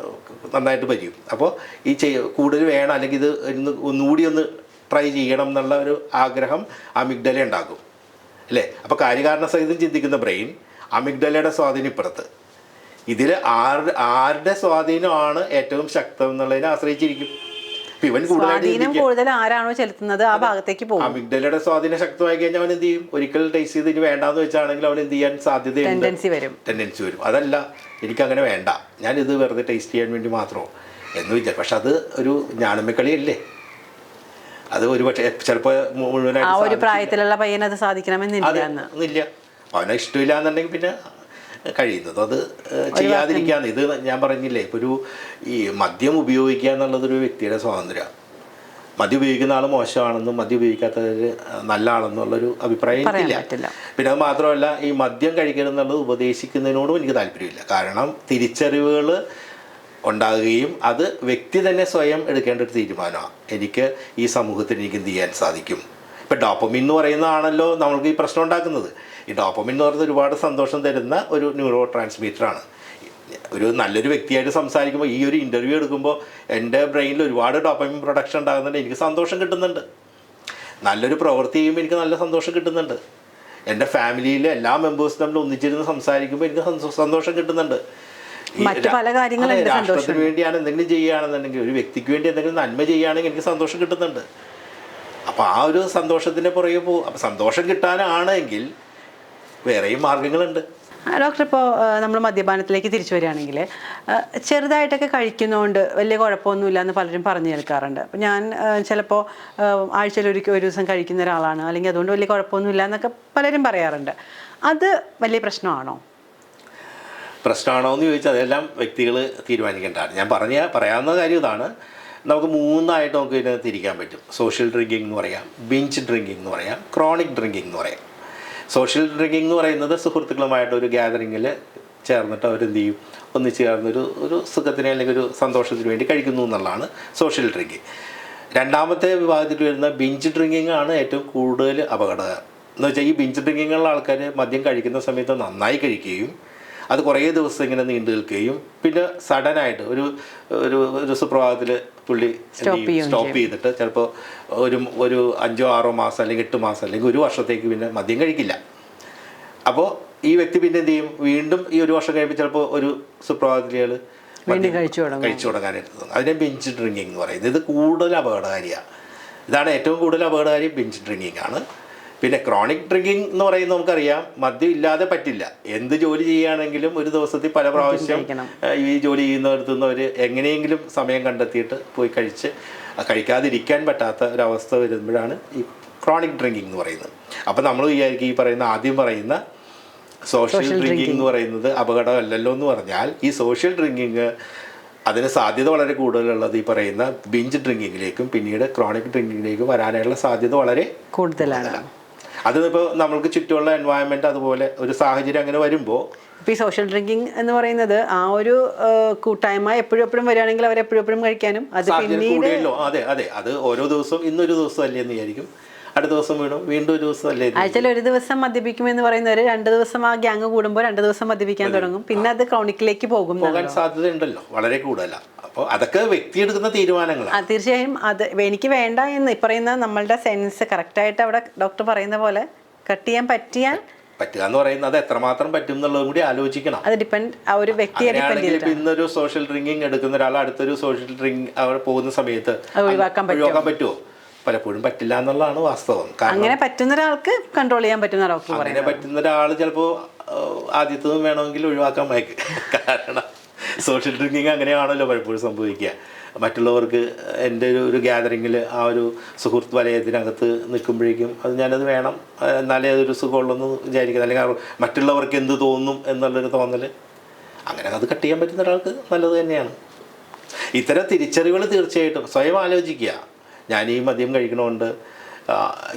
നന്നായിട്ട് വരും. അപ്പോൾ ഈ കൂടുതൽ വേണം അല്ലെങ്കിൽ ഇത് ഒന്നുകൂടി ഒന്ന് ട്രൈ ചെയ്യണം എന്നുള്ള ഒരു ആഗ്രഹം അമിഗ്ഡല ഉണ്ടാക്കും അല്ലേ. അപ്പോൾ കാര്യകാരണ സഹിതം ചിന്തിക്കുന്ന ബ്രെയിൻ, അമിഗ്ഡലയുടെ സ്വാധീനം ഇപ്പുറത്ത്. ഇതിൽ ആരുടെ സ്വാധീനമാണ് ഏറ്റവും ശക്തം എന്നുള്ളതിനെ ആശ്രയിച്ചിരിക്കും. കൂടുതൽ ആരാണോ ചെലുത്തുന്നത് ആ ഭാഗത്തേക്ക് പോകും. അമിഗ്ഡലയുടെ സ്വാധീനം ശക്തമായി കഴിഞ്ഞാൽ അവൻ എന്ത് ചെയ്യും, ഒരിക്കൽ ടേസ്റ്റ് ചെയ്ത് ഇനി വേണ്ടാന്ന് വെച്ചാണെങ്കിൽ അവൻ എന്ത് ചെയ്യാൻ സാധ്യതയുണ്ട്, ടെൻഡൻസി വരും. അതല്ല, എനിക്കങ്ങനെ വേണ്ട, ഞാനിത് വെറുതെ ടേസ്റ്റ് ചെയ്യാൻ വേണ്ടി മാത്രമോ എന്ന് വിചാരിക്കും. പക്ഷെ അത് ഒരു ഞാണമ്മക്കളിയല്ലേ. അത് ഒരുപക്ഷെ ചിലപ്പോൾ ആ ഒരു മുഴുവനായിട്ട് പ്രായത്തിലുള്ള പയ്യൻ അത് സാധിക്കണമെന്നില്ല എന്ന്. ഇല്ല. അവനെ ഇഷ്ടമില്ല എന്നുണ്ടെങ്കിൽ പിന്നെ കഴിയുന്നത് അത് ചെയ്യാതിരിക്കാന്ന്. ഇത് ഞാൻ പറഞ്ഞില്ലേ, ഇപ്പോൾ ഈ മദ്യം ഉപയോഗിക്കുക എന്നുള്ളതൊരു വ്യക്തിയുടെ സ്വാതന്ത്ര്യമാണ്. മദ്യം ഉപയോഗിക്കുന്ന ആൾ മോശമാണെന്നും മദ്യം ഉപയോഗിക്കാത്തവർ നല്ല ആളെന്നുള്ളൊരു അഭിപ്രായം എനിക്കില്ല. പിന്നെ അത് മാത്രമല്ല, ഈ മദ്യം കഴിക്കരുതെന്നുള്ളത് ഉപദേശിക്കുന്നതിനോടും എനിക്ക് താല്പര്യമില്ല. കാരണം തിരിച്ചറിവുകൾ ഉണ്ടാകുകയും അത് വ്യക്തി തന്നെ സ്വയം എടുക്കേണ്ട ഒരു തീരുമാനമാണ്. എനിക്ക് ഈ സമൂഹത്തിൽ എനിക്ക് എന്ത് ചെയ്യാൻ സാധിക്കും. ഇപ്പം ഡോപ്പമിൻ എന്ന് പറയുന്നതാണല്ലോ നമ്മൾക്ക് ഈ പ്രശ്നം ഉണ്ടാക്കുന്നത്. ഈ ഡോപ്പമിൻ എന്ന് പറയുന്നത് ഒരുപാട് സന്തോഷം തരുന്ന ഒരു ന്യൂറോ ട്രാൻസ്മിറ്ററാണ്. ഒരു നല്ലൊരു വ്യക്തിയായിട്ട് സംസാരിക്കുമ്പോൾ, ഈ ഒരു ഇൻ്റർവ്യൂ എടുക്കുമ്പോൾ എൻ്റെ ബ്രെയിനിൽ ഒരുപാട് ഡോപ്പമിൻ പ്രൊഡക്ഷൻ ഉണ്ടാകുന്നുണ്ട്. എനിക്ക് സന്തോഷം കിട്ടുന്നുണ്ട്. നല്ലൊരു പ്രവൃത്തി ചെയ്യുമ്പോൾ എനിക്ക് നല്ല സന്തോഷം കിട്ടുന്നുണ്ട്. എൻ്റെ ഫാമിലിയിലെ എല്ലാ മെമ്പേഴ്സും തമ്മിൽ ഒന്നിച്ചിരുന്ന് സംസാരിക്കുമ്പോൾ എനിക്ക് സന്തോഷം കിട്ടുന്നുണ്ട്. രാഷ്ട്രത്തിന് വേണ്ടിയാണ് എന്തെങ്കിലും ചെയ്യുകയാണെന്നുണ്ടെങ്കിൽ, ഒരു വ്യക്തിക്ക് വേണ്ടി എന്തെങ്കിലും നന്മ ചെയ്യുകയാണെങ്കിൽ എനിക്ക് സന്തോഷം കിട്ടുന്നുണ്ട്. അപ്പോൾ ആ ഒരു സന്തോഷത്തിൻ്റെ പുറകെ പോകും. അപ്പോൾ സന്തോഷം കിട്ടാനാണെങ്കിൽ വേറെയും മാർഗങ്ങളുണ്ട്. ഡോക്ടർ, ഇപ്പോൾ നമ്മൾ മദ്യപാനത്തിലേക്ക് തിരിച്ചു വരികയാണെങ്കിൽ ചെറുതായിട്ടൊക്കെ കഴിക്കുന്നതുകൊണ്ട് വലിയ കുഴപ്പമൊന്നുമില്ല എന്ന് പലരും പറഞ്ഞു കേൾക്കാറുണ്ട്. അപ്പോൾ ഞാൻ ചിലപ്പോൾ ആഴ്ചയിൽ ഒരു ദിവസം കഴിക്കുന്ന ഒരാളാണ്, അല്ലെങ്കിൽ അതുകൊണ്ട് വലിയ കുഴപ്പമൊന്നുമില്ല എന്നൊക്കെ പലരും പറയാറുണ്ട്. അത് വലിയ പ്രശ്നമാണോ എന്ന് ചോദിച്ചാൽ അതെല്ലാം വ്യക്തികൾ തീരുമാനിക്കേണ്ടതാണ്. ഞാൻ പറയാവുന്ന കാര്യം ഇതാണ്. നമുക്ക് മൂന്നായിട്ട് നമുക്ക് ഇതിനെ തിരിക്കാൻ പറ്റും. സോഷ്യൽ ഡ്രിങ്കിങ് എന്ന് പറയാം, ബിഞ്ച് ഡ്രിങ്കിങ് എന്ന് പറയാം, ക്രോണിക് ഡ്രിങ്കിങ് എന്ന് പറയാം. സോഷ്യൽ ഡ്രിങ്കിങ് എന്ന് പറയുന്നത് സുഹൃത്തുക്കളുമായിട്ട് ഒരു ഗ്യാതറിങ്ങിൽ ചേർന്നിട്ട് അവരെന്ത് ചെയ്യും, ഒന്നിച്ച് ചേർന്നൊരു സുഖത്തിന് അല്ലെങ്കിൽ ഒരു സന്തോഷത്തിന് വേണ്ടി കഴിക്കുന്നു എന്നുള്ളതാണ് സോഷ്യൽ ഡ്രിങ്കിങ്. രണ്ടാമത്തെ വിഭാഗത്തിൽ വരുന്ന ബിഞ്ച് ഡ്രിങ്കിങ് ആണ് ഏറ്റവും കൂടുതൽ അപകടകരം. എന്ന് വെച്ചാൽ ഈ ബിഞ്ച് ഡ്രിങ്കിങ്ങുള്ള ആൾക്കാർ മദ്യം കഴിക്കുന്ന സമയത്ത് നന്നായി കഴിക്കുകയും അത് കുറേ ദിവസം ഇങ്ങനെ നീണ്ടു നിൽക്കുകയും പിന്നെ സഡനായിട്ട് ഒരു സുപ്രഭാതത്തിൽ പുള്ളി സ്റ്റോപ്പ് ചെയ്തിട്ട് ചിലപ്പോൾ ഒരു 5-6 മാസം അല്ലെങ്കിൽ 8 മാസം അല്ലെങ്കിൽ 1 വർഷത്തേക്ക് പിന്നെ മദ്യം കഴിക്കില്ല. അപ്പോൾ ഈ വ്യക്തി പിന്നെ എന്ത് ചെയ്യും, വീണ്ടും ഈ 1 വർഷം കഴിയുമ്പോൾ ചിലപ്പോൾ ഒരു സുപ്രഭാതത്തിൽ കഴിച്ചു തുടങ്ങാനായിട്ട്. അതിനെ ബിഞ്ച് ഡ്രിങ്കിങ് എന്ന് പറയുന്നത്. ഇത് കൂടുതൽ അപകടകാരിയാണ്. ഇതാണ് ഏറ്റവും കൂടുതൽ അപകടകാരി, ബിഞ്ച് ഡ്രിങ്കിങ് ആണ്. പിന്നെ ക്രോണിക് ഡ്രിങ്കിങ് എന്ന് പറയുന്നത് നമുക്കറിയാം, മദ്യം ഇല്ലാതെ പറ്റില്ല. എന്ത് ജോലി ചെയ്യുകയാണെങ്കിലും ഒരു ദിവസത്തിൽ പല പ്രാവശ്യം ഈ ജോലി ചെയ്യുന്നിടത്തുനിന്ന് അവർ എങ്ങനെയെങ്കിലും സമയം കണ്ടെത്തിയിട്ട് പോയി കഴിക്കാതിരിക്കാൻ പറ്റാത്ത ഒരവസ്ഥ വരുമ്പോഴാണ് ഈ ക്രോണിക് ഡ്രിങ്കിങ് എന്ന് പറയുന്നത്. അപ്പോൾ നമ്മൾ വിചാരിക്കും ഈ ആദ്യം പറയുന്ന സോഷ്യൽ ഡ്രിങ്കിങ് എന്ന് പറയുന്നത് അപകടമല്ലല്ലോ എന്ന് പറഞ്ഞാൽ, ഈ സോഷ്യൽ ഡ്രിങ്കിങ് അതിന് സാധ്യത വളരെ കൂടുതലുള്ളത് ഈ പറയുന്ന ബിഞ്ച് ഡ്രിങ്കിങ്ങിലേക്കും പിന്നീട് ക്രോണിക് ഡ്രിങ്കിങ്ങിലേക്കും വരാനുള്ള സാധ്യത വളരെ കൂടുതലാണ്. അതിപ്പോൾ നമ്മൾക്ക് ചുറ്റുമുള്ള എൻവയോൺമെൻറ്റ് അതുപോലെ ഒരു സാഹചര്യം അങ്ങനെ വരുമ്പോൾ, ഇപ്പോൾ ഈ സോഷ്യൽ ഡ്രിങ്കിങ് എന്ന് പറയുന്നത് ആ ഒരു കൂട്ടായ്മ എപ്പോഴും വരികയാണെങ്കിൽ അവർ എപ്പോഴും കഴിക്കാനും അത് പിന്നീട് അതെ അത് ഓരോ ദിവസവും ഇന്നൊരു ദിവസം അല്ലേ എന്ന് വിചാരിക്കും, അടുത്ത ദിവസം വീണ്ടും ഒരു ദിവസം അല്ലേ, ആഴ്ചയിൽ ഒരു ദിവസം മദ്യപിക്കുമെന്ന് പറയുന്നവർ 2 ദിവസം ആ ഗ്യാങ് കൂടുമ്പോൾ 2 ദിവസം മദ്യപിക്കാൻ തുടങ്ങും. പിന്നെ അത് ക്രോണിക്കിലേക്ക് പോകാൻ സാധ്യത ഉണ്ടല്ലോ, വളരെ കൂടുതലാണ്. അപ്പോൾ അതൊക്കെ വ്യക്തി എടുക്കുന്ന തീരുമാനങ്ങളാണ്. തീർച്ചയായും അത് എനിക്ക് വേണ്ട എന്ന് ഈ പറയുന്ന നമ്മളുടെ സെൻസ് കറക്റ്റായിട്ട് അവിടെ ഡോക്ടർ പറയുന്ന പോലെ കട്ട് ചെയ്യാൻ പറ്റുക എന്ന് പറയുന്നത് അത് എത്രമാത്രം പറ്റും എന്നുള്ളതും കൂടി ആലോചിക്കണം. അത് ആ ഒരു വ്യക്തിയെ ഡിപ്പെൻഡ് ചെയ്തിട്ട്. ഇന്നൊരു സോഷ്യൽ ഡ്രിങ്കിങ് എടുക്കുന്ന ഒരാൾ അടുത്തൊരു സോഷ്യൽ ഡ്രിങ്ക് അവർ പോകുന്ന സമയത്ത് ഒഴിവാക്കാൻ പറ്റുമോ? പലപ്പോഴും പറ്റില്ല എന്നുള്ളതാണ് വാസ്തവം. അങ്ങനെ പറ്റുന്ന ഒരാൾക്ക് കൺട്രോൾ ചെയ്യാൻ പറ്റുന്ന ഡോക്ടർ അങ്ങനെ പറ്റുന്ന ഒരാൾ ചിലപ്പോൾ ആദ്യത്തതും വേണമെങ്കിൽ ഒഴിവാക്കാൻ വായിക്കും. കാരണം സോഷ്യൽ ഡ്രിങ്കിങ് അങ്ങനെയാണല്ലോ പലപ്പോഴും സംഭവിക്കുക. മറ്റുള്ളവർക്ക് എൻ്റെ ഒരു ഗ്യാതറിങ്ങിൽ ആ ഒരു സുഹൃത്ത് വലയത്തിനകത്ത് നിൽക്കുമ്പോഴേക്കും ഞാനത് വേണം, എന്നാലേ അതൊരു സുഖമുള്ളെന്ന് വിചാരിക്കുന്നത്, അല്ലെങ്കിൽ മറ്റുള്ളവർക്ക് എന്ത് തോന്നും എന്നുള്ളൊരു തോന്നൽ, അങ്ങനെ അത് കട്ട് ചെയ്യാൻ പറ്റുന്ന ഒരാൾക്ക് നല്ലത് തന്നെയാണ്. ഇത്തരം തിരിച്ചറിവുകൾ തീർച്ചയായിട്ടും സ്വയം ആലോചിക്കുക. ഞാൻ ഈ മദ്യം കഴിക്കണമുണ്ട്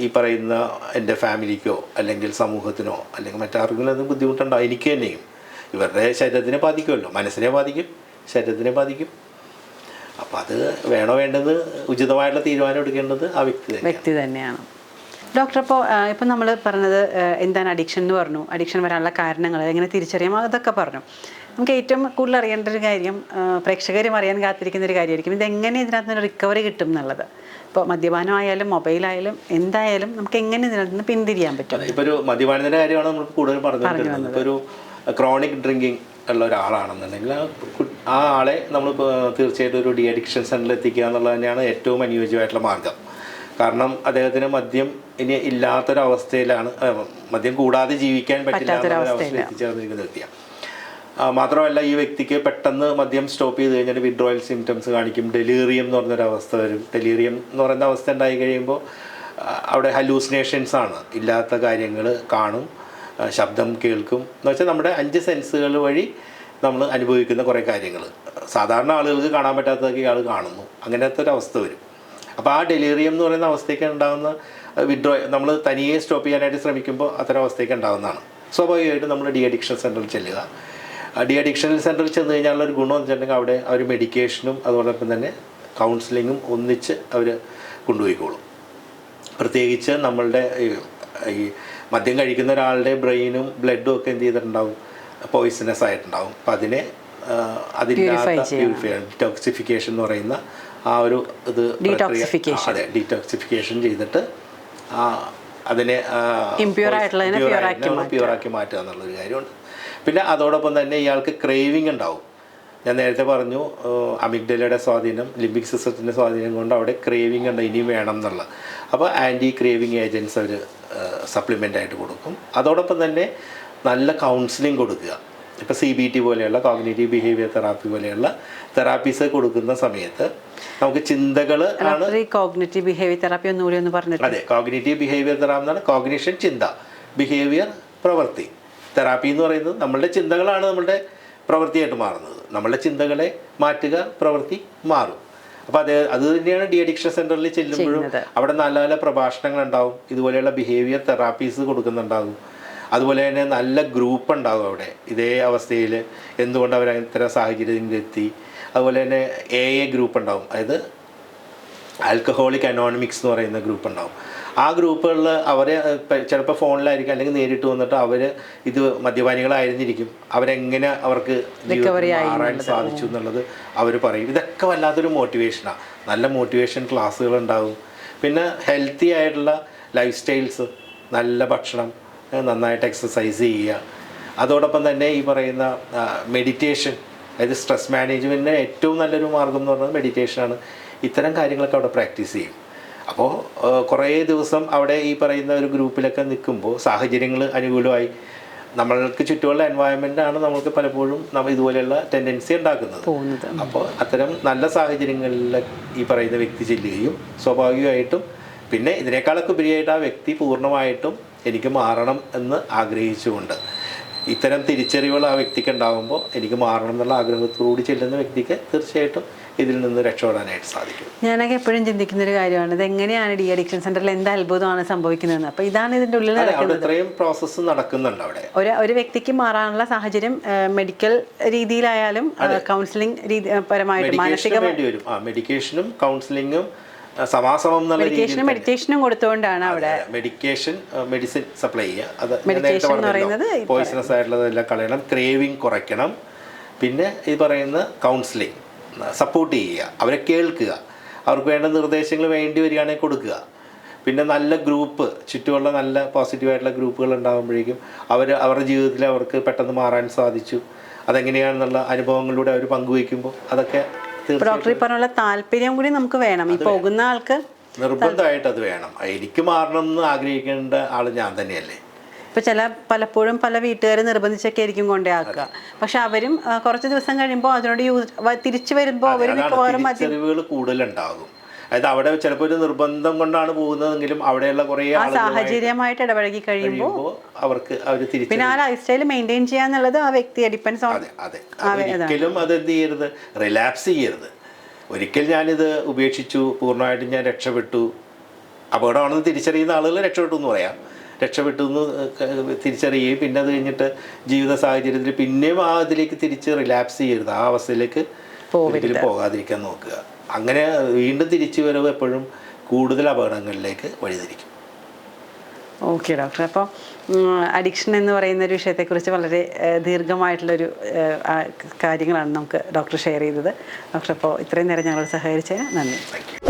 ഈ പറയുന്ന എൻ്റെ ഫാമിലിക്കോ അല്ലെങ്കിൽ സമൂഹത്തിനോ അല്ലെങ്കിൽ മറ്റാർക്കെങ്കിലും അത് ബുദ്ധിമുട്ടുണ്ടോ, എനിക്ക് തന്നെയും ഇവരുടെ ശരീരത്തിനെ ബാധിക്കുമല്ലോ, മനസ്സിനെ ബാധിക്കും, ശരീരത്തിനെ ബാധിക്കും. അപ്പോൾ അത് വേണോ വേണ്ടത് ഉചിതമായിട്ടുള്ള തീരുമാനം എടുക്കേണ്ടത് ആ വ്യക്തി തന്നെയാണ്. ഡോക്ടർ, ഇപ്പോൾ നമ്മൾ പറഞ്ഞത് എന്താണ് അഡിക്ഷൻ എന്ന് പറഞ്ഞു, അഡിക്ഷൻ വരാനുള്ള കാരണങ്ങൾ എങ്ങനെ തിരിച്ചറിയാം അതൊക്കെ പറഞ്ഞു. നമുക്ക് ഏറ്റവും കൂടുതൽ അറിയേണ്ട ഒരു കാര്യം, പ്രേക്ഷകരും അറിയാൻ കാത്തിരിക്കുന്ന ഒരു കാര്യമായിരിക്കും, ഇതെങ്ങനെ ഇതിനകത്ത് നിന്ന് റിക്കവറി കിട്ടും എന്നുള്ളത്. ഇപ്പോൾ മദ്യപാനമായാലും മൊബൈലായാലും എന്തായാലും നമുക്ക് എങ്ങനെ ഇതിനകത്ത് നിന്ന് പിന്തിരിയാൻ പറ്റും? ഇപ്പോൾ ഒരു മദ്യപാനത്തിൻ്റെ കാര്യമാണ് നമ്മൾ കൂടുതൽ പറഞ്ഞിട്ടുള്ളത്. ഇപ്പോൾ ഒരു ക്രോണിക് ഡ്രിങ്കിങ് ഉള്ള ഒരാളാണെന്നുണ്ടെങ്കിൽ ആ ആളെ നമ്മൾ തീർച്ചയായിട്ടും ഒരു ഡി അഡിക്ഷൻ സെൻ്ററിൽ എത്തിക്കുക എന്നുള്ളത് തന്നെയാണ് ഏറ്റവും അനുയോജ്യമായിട്ടുള്ള മാർഗം. കാരണം അദ്ദേഹത്തിന് മദ്യം ഇനി ഇല്ലാത്തൊരവസ്ഥയിലാണ്, മദ്യം കൂടാതെ ജീവിക്കാൻ പറ്റില്ല എന്നൊരവസ്ഥയിൽ എത്തിച്ചേർന്നിരിക്കുന്ന വ്യക്തിയാണ്. മാത്രമല്ല ഈ വ്യക്തിക്ക് പെട്ടെന്ന് മദ്യം സ്റ്റോപ്പ് ചെയ്ത് കഴിഞ്ഞാൽ വിഡ്രോയൽ സിംറ്റംസ് കാണിക്കും, ഡെലീറിയം എന്ന് പറഞ്ഞൊരവസ്ഥ വരും. ഡെലീറിയം എന്ന് പറയുന്ന അവസ്ഥ ഉണ്ടായി കഴിയുമ്പോൾ അവിടെ ഹലൂസിനേഷൻസ് ആണ്, ഇല്ലാത്ത കാര്യങ്ങൾ കാണും, ശബ്ദം കേൾക്കും. എന്ന് വെച്ചാൽ നമ്മുടെ 5 സെൻസുകൾ വഴി നമ്മൾ അനുഭവിക്കുന്ന കുറേ കാര്യങ്ങൾ സാധാരണ ആളുകൾക്ക് കാണാൻ പറ്റാത്തതൊക്കെ ഇയാൾ കാണുന്നു. അങ്ങനത്തെ ഒരു അവസ്ഥ വരും. അപ്പോൾ ആ ഡെലീറിയം എന്ന് പറയുന്ന അവസ്ഥയ്ക്ക് ഉണ്ടാകുന്ന നമ്മൾ തനിയെ സ്റ്റോപ്പ് ചെയ്യാനായിട്ട് ശ്രമിക്കുമ്പോൾ അത്തരം അവസ്ഥയ്ക്ക് ഉണ്ടാകുന്നതാണ്. സ്വാഭാവികമായിട്ടും നമ്മൾ ഡി അഡിക്ഷൻ സെൻറ്ററിൽ ചെല്ലുക. ഡി അഡിക്ഷൻ സെൻറ്ററിൽ ചെന്ന് കഴിഞ്ഞാലുള്ള ഒരു ഗുണം എന്ന് വെച്ചിട്ടുണ്ടെങ്കിൽ അവിടെ അവർ മെഡിക്കേഷനും അതോടൊപ്പം തന്നെ കൗൺസിലിങ്ങും ഒന്നിച്ച് അവർ കൊണ്ടുപോയിക്കോളും. പ്രത്യേകിച്ച് നമ്മളുടെ ഈ മദ്യം കഴിക്കുന്ന ഒരാളുടെ ബ്രെയിനും ബ്ലഡും ഒക്കെ എന്ത് ചെയ്തിട്ടുണ്ടാവും, പോയിസണസ് ആയിട്ടുണ്ടാവും. അപ്പം അതിനെ ഡീടോക്സിഫിക്കേഷൻ എന്ന് പറയുന്ന ആ ഒരു ഇത് അതെ ഡീടോക്സിഫിക്കേഷൻ ചെയ്തിട്ട് അതിനെ പ്യൂറാക്കി മാറ്റുക എന്നുള്ളൊരു കാര്യമുണ്ട്. പിന്നെ അതോടൊപ്പം തന്നെ ഇയാൾക്ക് ക്രേവിങ് ഉണ്ടാവും. ഞാൻ നേരത്തെ പറഞ്ഞു അമിഗ്ഡലയുടെ സ്വാധീനം, ലിംബിക് സിസ്റ്റത്തിൻ്റെ സ്വാധീനം കൊണ്ട് അവിടെ ക്രേവിങ് ഉണ്ട്, ഇനിയും വേണം എന്നുള്ള. അപ്പോൾ ആൻറ്റി ക്രേവിങ് ഏജൻറ്റ്സ് അവർ സപ്ലിമെൻ്റ് ആയിട്ട് കൊടുക്കും. അതോടൊപ്പം തന്നെ നല്ല കൗൺസിലിംഗ് കൊടുക്കുക. ഇപ്പോൾ CBT പോലെയുള്ള കോഗ്നിറ്റീവ് ബിഹേവിയർ തെറാപ്പി പോലെയുള്ള തെറാപ്പീസ് കൊടുക്കുന്ന സമയത്ത് നമുക്ക് ചിന്തകൾ ആണ്. കോഗ്നിറ്റീവ് ബിഹേവിയർ തെറാപ്പി ഒന്നുകൂടി ഒന്ന് പറഞ്ഞു. അതെ, കോഗ്നിറ്റീവ് ബിഹേവിയർ തെറാപ്പി എന്നാണ് കോഗ്നിഷൻ ചിന്ത, ബിഹേവിയർ പ്രവൃത്തി. തെറാപ്പി എന്ന് പറയുന്നത് നമ്മളുടെ ചിന്തകളാണ് നമ്മളുടെ പ്രവൃത്തിയായിട്ട് മാറുന്നത്. നമ്മളുടെ ചിന്തകളെ മാറ്റുക, പ്രവൃത്തി മാറും. അപ്പോൾ അത് തന്നെയാണ് ഡി അഡിക്ഷൻ സെൻറ്ററിൽ ചെല്ലുമ്പോഴും അവിടെ നല്ല നല്ല പ്രഭാഷണങ്ങളുണ്ടാവും, ഇതുപോലെയുള്ള ബിഹേവിയർ തെറാപ്പീസ് കൊടുക്കുന്നുണ്ടാകും. അതുപോലെ തന്നെ നല്ല ഗ്രൂപ്പ് ഉണ്ടാകും അവിടെ ഇതേ അവസ്ഥയിൽ എന്തുകൊണ്ട് അവർ ഇത്തരം സാഹചര്യത്തിലെത്തി. അതുപോലെ തന്നെ AA ഗ്രൂപ്പ് ഉണ്ടാവും, അതായത് ആൽക്കഹോളിക് അനോണിമിക്സ് എന്ന് പറയുന്ന ഗ്രൂപ്പ് ഉണ്ടാവും. ആ ഗ്രൂപ്പുകളിൽ അവരെ ചിലപ്പോൾ ഫോണിലായിരിക്കും അല്ലെങ്കിൽ നേരിട്ട് വന്നിട്ട് അവർ ഇത് മദ്യപാനികളായിരുന്നിരിക്കും, അവരെങ്ങനെ അവർക്ക് മാറാൻ സാധിച്ചു എന്നുള്ളത് അവർ പറയും. ഇതൊക്കെ വല്ലാത്തൊരു മോട്ടിവേഷനാണ്. നല്ല മോട്ടിവേഷൻ ക്ലാസ്സുകളുണ്ടാവും. പിന്നെ ഹെൽത്തി ആയിട്ടുള്ള ലൈഫ് സ്റ്റൈൽസ്, നല്ല ഭക്ഷണം, നന്നായിട്ട് എക്സസൈസ് ചെയ്യുക. അതോടൊപ്പം തന്നെ ഈ പറയുന്ന മെഡിറ്റേഷൻ, അതായത് സ്ട്രെസ് മാനേജ്മെൻറ്റിന് ഏറ്റവും നല്ലൊരു മാർഗം എന്ന് പറയുന്നത് മെഡിറ്റേഷനാണ്. ഇത്തരം കാര്യങ്ങളൊക്കെ അവിടെ പ്രാക്ടീസ് ചെയ്യും. അപ്പോൾ കുറേ ദിവസം അവിടെ ഈ പറയുന്ന ഒരു ഗ്രൂപ്പിലൊക്കെ നിൽക്കുമ്പോൾ സാഹചര്യങ്ങൾ അനുകൂലമായി നമ്മൾക്ക് ചുറ്റുമുള്ള എൻവയോൺമെൻറ്റാണ് നമ്മൾക്ക് പലപ്പോഴും നമ്മൾ ഇതുപോലെയുള്ള ടെൻഡൻസി ഉണ്ടാക്കുന്നത്. അപ്പോൾ അത്തരം നല്ല സാഹചര്യങ്ങളിൽ ഈ പറയുന്ന വ്യക്തി ചെല്ലുകയും സ്വാഭാവികമായിട്ടും പിന്നെ ഇതിനേക്കാളൊക്കെ ഉപരിയായിട്ട് ആ വ്യക്തി പൂർണ്ണമായിട്ടും എനിക്ക് മാറണം എന്ന് ആഗ്രഹിച്ചുകൊണ്ട് ഇത്തരം തിരിച്ചറിവുകൾ ആ വ്യക്തിക്ക് ഉണ്ടാകുമ്പോൾ എനിക്ക് മാറണം എന്നുള്ള ആഗ്രഹത്തോടുകൂടി ചെല്ലുന്ന വ്യക്തിക്ക് തീർച്ചയായിട്ടും ഇതിൽ നിന്ന് രക്ഷപ്പെടാനായിട്ട് സാധിക്കും. ഞാനൊക്കെ എപ്പോഴും ചിന്തിക്കുന്നൊരു കാര്യമാണ്, ഇത് എങ്ങനെയാണ് ഡി അഡിക്ഷൻ സെന്ററിൽ എന്ത് അത്ഭുതമാണ് സംഭവിക്കുന്നതെന്ന്. അപ്പോൾ ഇതാണ് ഇതിൻ്റെ ഉള്ളിൽ അവിടെ ഇത്രയും പ്രോസസ്സ് നടക്കുന്നുണ്ട്. അവിടെ ഒരു വ്യക്തിക്ക് മാറാനുള്ള സാഹചര്യം മെഡിക്കൽ രീതിയിലായാലും കൗൺസിലിംഗ് പരമായിട്ട് മാനസിക വേണ്ടി വരും. മെഡിക്കേഷനും കൗൺസിലിങ്ങും സമാസമം എന്നുള്ള മെഡിറ്റേഷനും കൊടുത്തുകൊണ്ടാണ് അവിടെ മെഡിസിൻ സപ്ലൈ ചെയ്യുക. അത് പോയിസണസ് ആയിട്ടുള്ളതെല്ലാം കളയണം, ക്രേവിങ് കുറയ്ക്കണം. പിന്നെ ഈ പറയുന്ന കൗൺസിലിംഗ് സപ്പോർട്ട് ചെയ്യുക, അവരെ കേൾക്കുക, അവർക്ക് വേണ്ട നിർദ്ദേശങ്ങൾ വേണ്ടി വരികയാണെങ്കിൽ കൊടുക്കുക. പിന്നെ നല്ല ഗ്രൂപ്പ്, ചുറ്റുമുള്ള നല്ല പോസിറ്റീവായിട്ടുള്ള ഗ്രൂപ്പുകൾ ഉണ്ടാകുമ്പോഴേക്കും അവരുടെ ജീവിതത്തിൽ അവർക്ക് പെട്ടെന്ന് മാറാൻ സാധിച്ചു. അതെങ്ങനെയാണെന്നുള്ള അനുഭവങ്ങളിലൂടെ അവർ പങ്കുവയ്ക്കുമ്പോൾ അതൊക്കെ ഡോക്ടർ പറഞ്ഞുള്ള താല്പര്യം കൂടി നമുക്ക് വേണം. ഈ പോകുന്ന ആൾക്ക് നിർബന്ധമായിട്ട് അത് വേണം. എനിക്ക് മാറണം എന്ന് ആഗ്രഹിക്കേണ്ട ആൾ ഞാൻ തന്നെയല്ലേ. ഇപ്പോൾ പലപ്പോഴും പല വീട്ടുകാർ നിർബന്ധിച്ചൊക്കെ ആയിരിക്കും കൊണ്ടേ ആക്കുക. പക്ഷെ അവരും കുറച്ച് ദിവസം കഴിയുമ്പോൾ അതിനോട് തിരിച്ചു വരുമ്പോൾ അവരും തിരിച്ചറിവുകൾ കൂടുതലുണ്ടാകും. അതായത് അവിടെ ചിലപ്പോൾ ഒരു നിർബന്ധം കൊണ്ടാണ് പോകുന്നതെങ്കിലും അവിടെയുള്ള കുറേ സാഹചര്യമായിട്ട് ഇടപഴകി കഴിയുമ്പോൾ അവർ തിരിച്ചു പിന്നെ ആ ലൈഫ് സ്റ്റൈൽ മെയിൻറ്റെയിൻ ചെയ്യാന്നുള്ളത് ആ വ്യക്തിയെ ഡിപ്പെൻസ് ഓൺ. അതെ, ഒരിക്കലും അതെന്ത് ചെയ്യരുത്, റിലാപ്സ് ചെയ്യരുത്. ഒരിക്കൽ ഞാനിത് ഉപേക്ഷിച്ചു, പൂർണ്ണമായിട്ടും ഞാൻ രക്ഷപ്പെട്ടു, അപകടമാണെന്ന് തിരിച്ചറിയുന്ന ആളുകൾ രക്ഷപ്പെട്ടു എന്ന് പറയാം. രക്ഷപ്പെട്ടു എന്ന് തിരിച്ചറിയുകയും പിന്നെ അത് കഴിഞ്ഞിട്ട് ജീവിത സാഹചര്യത്തിൽ പിന്നെയും ആ ഇതിലേക്ക് തിരിച്ച് റിലാപ്സ് ചെയ്യരുത്. ആ അവസ്ഥയിലേക്ക് ഒരിക്കലും പോകാതിരിക്കാൻ നോക്കുക. അങ്ങനെ വീണ്ടും തിരിച്ചു വരവ് എപ്പോഴും കൂടുതൽ അപകടങ്ങളിലേക്ക് വഴിതിരിക്കും. ഓക്കെ ഡോക്ടർ, അപ്പോൾ അഡിക്ഷൻ എന്ന് പറയുന്ന ഒരു വിഷയത്തെക്കുറിച്ച് വളരെ ദീർഘമായിട്ടുള്ളൊരു കാര്യങ്ങളാണ് നമുക്ക് ഡോക്ടർ ഷെയർ ചെയ്തത്. ഡോക്ടർ, അപ്പോൾ ഇത്രയും നേരം ഞങ്ങളോട് സഹകരിച്ചതിന് നന്ദി. Thank you.